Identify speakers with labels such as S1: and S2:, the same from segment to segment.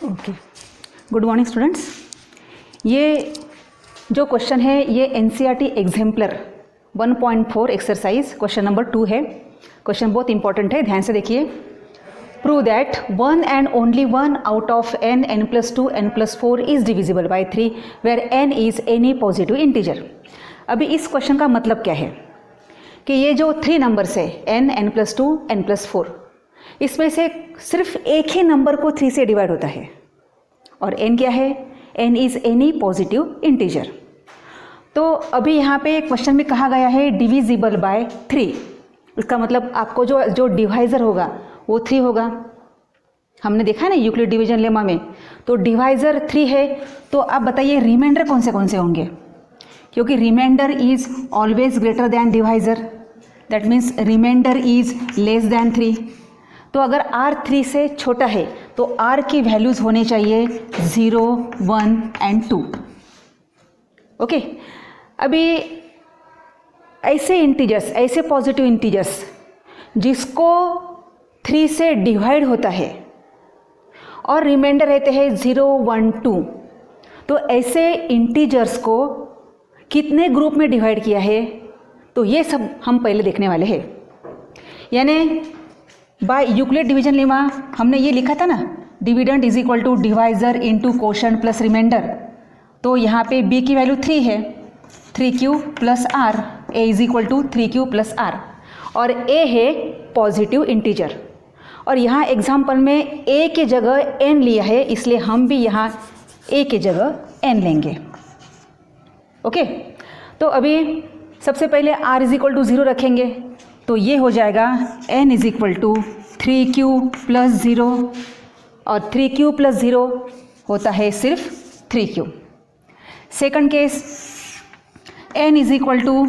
S1: Okay, good morning students. ये जो question है ये NCERT exemplar 1.4 exercise question number 2 है। क्वेश्चन बहुत इंपॉर्टेंट है, ध्यान से देखिए। Prove that one and only one out of n, n+2, n+4 is divisible by 3 where n is any positive integer. अभी इस क्वेश्चन का मतलब क्या है कि ये जो 3 नंबर्स है n, n+2, n+4, इसमें से सिर्फ एक ही नंबर को 3 से डिवाइड होता है और n क्या है? n is any positive integer. तो अभी यहाँ पे क्वेश्चन में कहा गया है डिविजिबल बाय 3। इसका मतलब आपको जो डिवाइज़र होगा वो 3 होगा। हमने देखा ना यूक्लिड डिवीजन लेमा में, तो डिवाइज़र 3 है। तो आप बताइए रिमाइंडर कौन से होंगे? क्योंकि remainder is always greater than divisor, that means remainder is less than 3। तो अगर r 3 से छोटा है तो r की वैल्यूज़ होने चाहिए 0, 1 एंड 2। ओके, अभी ऐसे इंटीजर्स, ऐसे पॉजिटिव इंटीजर्स जिसको 3 से डिवाइड होता है और रिमाइंडर रहते हैं 0, 1, 2, तो ऐसे इंटीजर्स को कितने ग्रुप में डिवाइड किया है? तो ये सब हम पहले देखने वाले हैं। यानी बाय यूक्लिड डिवीजन लेमा हमने ये लिखा था ना, dividend is equal to divisor into quotient plus remainder. तो यहाँ पे b की वैल्यू 3 है, 3q plus r, a is equal to 3q plus r, और a है पॉजिटिव इंटीजर। और यहाँ एग्जाम्पल में a के जगह n लिया है, इसलिए हम भी यहाँ a के जगह n लेंगे। ओके, तो अभी सबसे पहले r इज इक्वल टू 0 रखेंगे, तो ये हो जाएगा n is equal to 3q plus 0, और 3q प्लस 0 होता है सिर्फ 3q। Second case n is equal to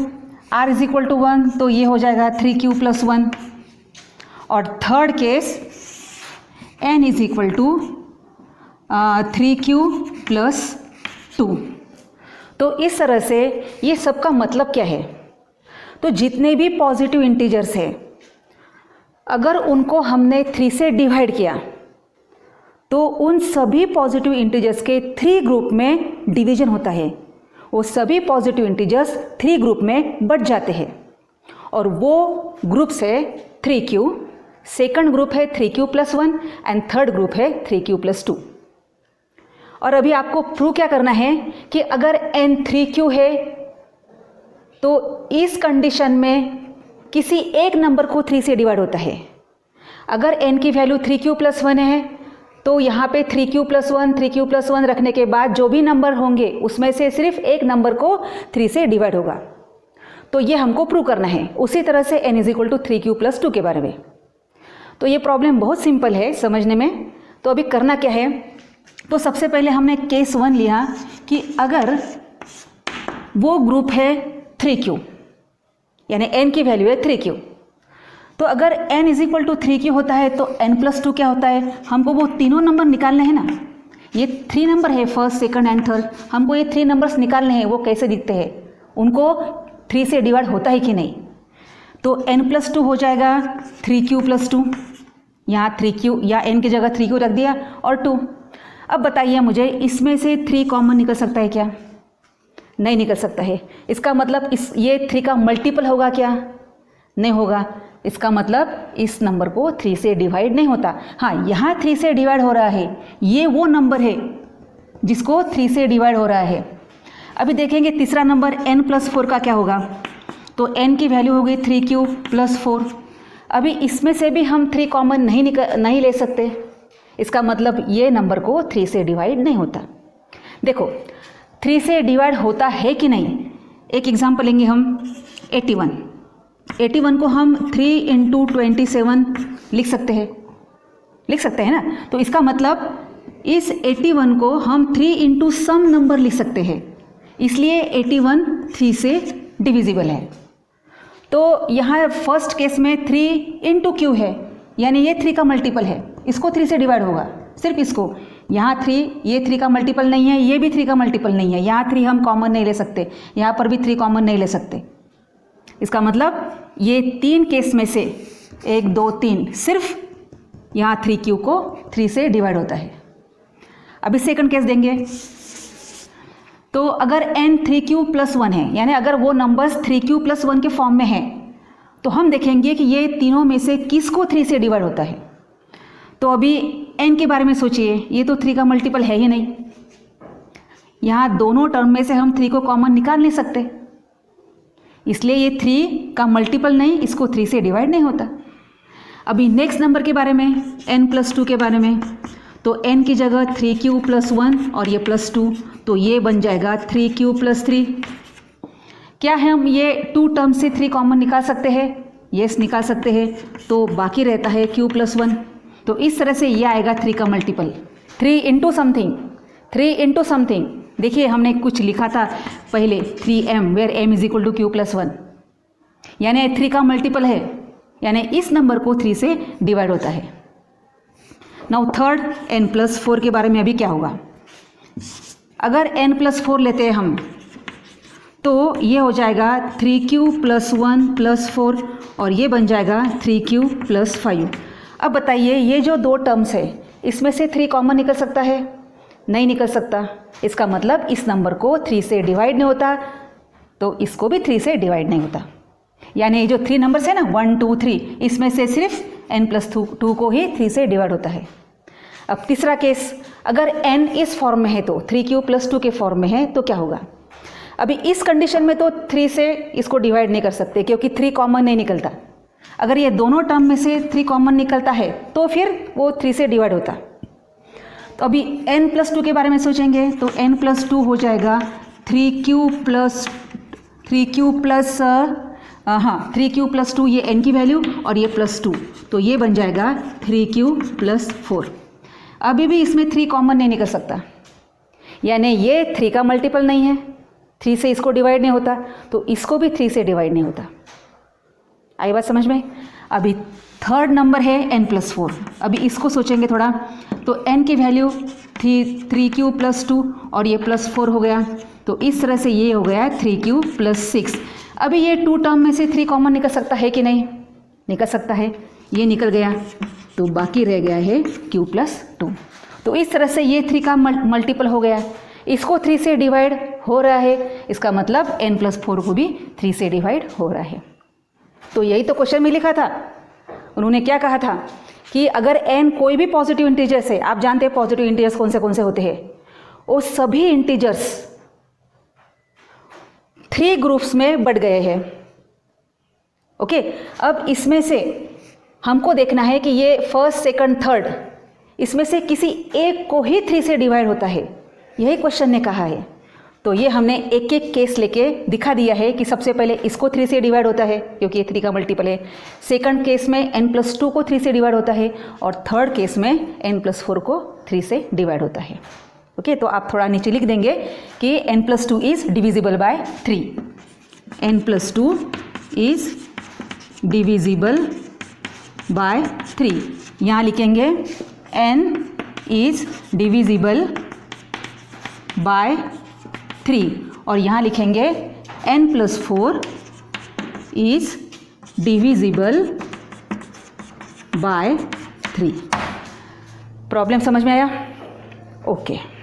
S1: r is equal to 1, तो ये हो जाएगा 3q प्लस 1। और third case n is equal to 3q plus 2। तो इस तरह से ये सबका मतलब क्या है? तो जितने भी पॉजिटिव इंटीजर्स हैं, अगर उनको हमने 3 से डिवाइड किया तो उन सभी पॉजिटिव इंटीजर्स के 3 ग्रुप में डिवीजन होता है। वो सभी पॉजिटिव इंटीजर्स 3 ग्रुप में बढ़ जाते हैं, और वो ग्रुप्स है 3q, सेकंड ग्रुप है 3q plus 1 and third group है 3q प्लस 2। और अभी आपको प्रूव क्या करना है कि अगर n 3q है तो इस कंडीशन में किसी एक नंबर को 3 से डिवाइड होता है। अगर n की वैल्यू 3q प्लस 1 है तो यहाँ पे 3q प्लस 1, 3q प्लस 1 रखने के बाद जो भी नंबर होंगे उसमें से सिर्फ एक नंबर को 3 से डिवाइड होगा। तो ये हमको प्रूव करना है। उसी तरह से n is equal to 3q plus 2 के बारे में। तो ये प्रॉब्लम बहुत सिंपल है समझने में। तो अभी करना क्या है? तो सबसे पहले हमने केस 1 लिया कि अगर वो ग्रुप है 3q, यानी n की वैल्यू है 3q, तो अगर n is equal to 3q होता है तो n प्लस 2 क्या होता है? हमको वो तीनों नंबर निकालने हैं ना। ये 3 नंबर है, फर्स्ट, सेकंड एंड थर्ड। हमको ये 3 नंबर्स निकालने हैं, वो कैसे दिखते हैं, उनको 3 से डिवाइड होता है कि नहीं। तो n प्लस 2 हो जाएगा 3q प्लस 2, यहाँ 3q या n की जगह 3q रख दिया और 2। अब बताइए मुझे, इसमें से 3 कॉमन निकल सकता है क्या? नहीं निकल सकता है। इसका मतलब ये 3 का मल्टीपल होगा क्या? नहीं होगा। इसका मतलब इस नंबर को 3 से डिवाइड नहीं होता। हाँ, यहाँ 3 से डिवाइड हो रहा है, ये वो नंबर है जिसको 3 से डिवाइड हो रहा है। अभी देखेंगे तीसरा नंबर n प्लस 4 का क्या होगा। तो n की वैल्यू होगी 3q प्लस 4। अभी इसमें से भी हम 3 कॉमन नहीं ले सकते। इसका मतलब ये नंबर को 3 से डिवाइड नहीं होता। देखो 3 से डिवाइड होता है कि नहीं, एक एग्जांपल लेंगे हम 81 को हम 3 इंटू 27 लिख सकते हैं ना। तो इसका मतलब इस 81 को हम 3 इंटू सम नंबर लिख सकते हैं, इसलिए 81 3 से डिविजिबल है। तो यहाँ फर्स्ट केस में 3 इंटू q है, यानी ये 3 का मल्टीपल है, इसको 3 से डिवाइड होगा, सिर्फ इसको। यहाँ 3, ये 3 का मल्टीपल नहीं है, ये भी 3 का मल्टीपल नहीं है। यहाँ 3 हम कॉमन नहीं ले सकते, यहाँ पर भी 3 कॉमन नहीं ले सकते। इसका मतलब ये 3 केस में से 1, 2, 3 सिर्फ यहाँ 3q को 3 से डिवाइड होता है। अभी सेकंड केस देंगे। तो अगर n 3q+1 है, यानी अगर वो नंबर्स 3q+1 के फॉर्म में हैं, तो हम देखेंगे कि ये तीनों में से किसको 3 से डिवाइड होता है। तो अभी n के बारे में सोचिए, ये तो 3 का मल्टीपल है ही नहीं, यहाँ दोनों टर्म में से हम 3 को कॉमन निकाल नहीं सकते, इसलिए ये 3 का मल्टीपल नहीं, इसको 3 से डिवाइड नहीं होता। अभी नेक्स्ट नंबर के बारे में, n+2 के बारे में, तो n की जगह 3q+1 और ये +2, तो ये बन जाएगा 3q+3। क्या है, हम ये 2 टर्म से 3 कॉमन निकाल सकते हैं? यस, निकाल सकते हैं। तो बाकी रहता है q+1। तो इस तरह से ये आएगा 3 का मल्टीपल, 3 इंटू समथिंग। देखिए हमने कुछ लिखा था पहले 3m, where m is equal to q+1, यानी 3 का मल्टीपल है, यानी इस नंबर को 3 से डिवाइड होता है। नाउ थर्ड n+4 के बारे में अभी क्या होगा। अगर n+4 लेते हैं हम, तो ये हो जाएगा 3q+1+4 और ये बन जाएगा 3q+5। अब बताइए, ये जो 2 टर्म्स है, इसमें से 3 कॉमन निकल सकता है? नहीं निकल सकता। इसका मतलब इस नंबर को 3 से डिवाइड नहीं होता, तो इसको भी 3 से डिवाइड नहीं होता। यानी ये जो 3 नंबर्स है ना, 1 2 3, इसमें से सिर्फ n+2 को ही 3 से डिवाइड होता है। अब तीसरा केस, अगर n इस फॉर्म में है, तो 3q+2 के फॉर्म में है, तो क्या होगा। अभी इस कंडीशन में तो 3 से इसको डिवाइड नहीं कर सकते, क्योंकि 3 कॉमन नहीं निकलता। अगर ये दोनों टर्म में से 3 कॉमन निकलता है, तो फिर वो 3 से डिवाइड होता। तो अभी n+2 के बारे में सोचेंगे, तो n+2 हो जाएगा 3q+2, ये n की वैल्यू और ये +2, तो ये बन जाएगा 3q+4। अभी भी इसमें 3 कॉमन नहीं निकल सकता, यानी ये 3 का मल्टीपल नहीं है, 3 से इसको डिवाइड नहीं होता, तो इसको भी 3 से डिवाइड नहीं होता। आई बात समझ में। अभी थर्ड नंबर है n+4। अभी इसको सोचेंगे थोड़ा, तो n की वैल्यू थी 3q+2 और ये +4 हो गया, तो इस तरह से ये हो गया 3q+6। अभी ये 2 टर्म में से 3 कॉमन निकल सकता है कि नहीं? निकल सकता है, ये निकल गया, तो बाकी रह गया है q+2। तो इस तरह से ये 3 का मल्टीपल हो गया, इसको 3 से डिवाइड हो रहा है, इसका मतलब n+4 को भी 3 से डिवाइड हो रहा है। तो यही तो क्वेश्चन में लिखा था। उन्होंने क्या कहा था कि अगर n कोई भी पॉजिटिव इंटीजर्स है, आप जानते हैं पॉजिटिव इंटीजर्स कौन से होते हैं, वो सभी इंटीजर्स 3 ग्रुप्स में बढ़ गए हैं। ओके, अब इसमें से हमको देखना है कि ये फर्स्ट, सेकंड, थर्ड, इसमें से किसी एक को ही 3 से डिवाइड होता है, यही क्वेश्चन ने कहा है। तो ये हमने एक एक केस लेके दिखा दिया है कि सबसे पहले इसको 3 से डिवाइड होता है, क्योंकि ये 3 का मल्टीपल है। सेकंड केस में n+2 को 3 से डिवाइड होता है, और थर्ड केस में n+4 को 3 से डिवाइड होता है। ओके, तो आप थोड़ा नीचे लिख देंगे कि n+2 is divisible by 3, n+2 is divisible by 3। यहाँ लिखेंगे n इज डिविजिबल बाय 3, और यहाँ लिखेंगे n+4 is divisible by 3। Problem समझ में आया? ओके।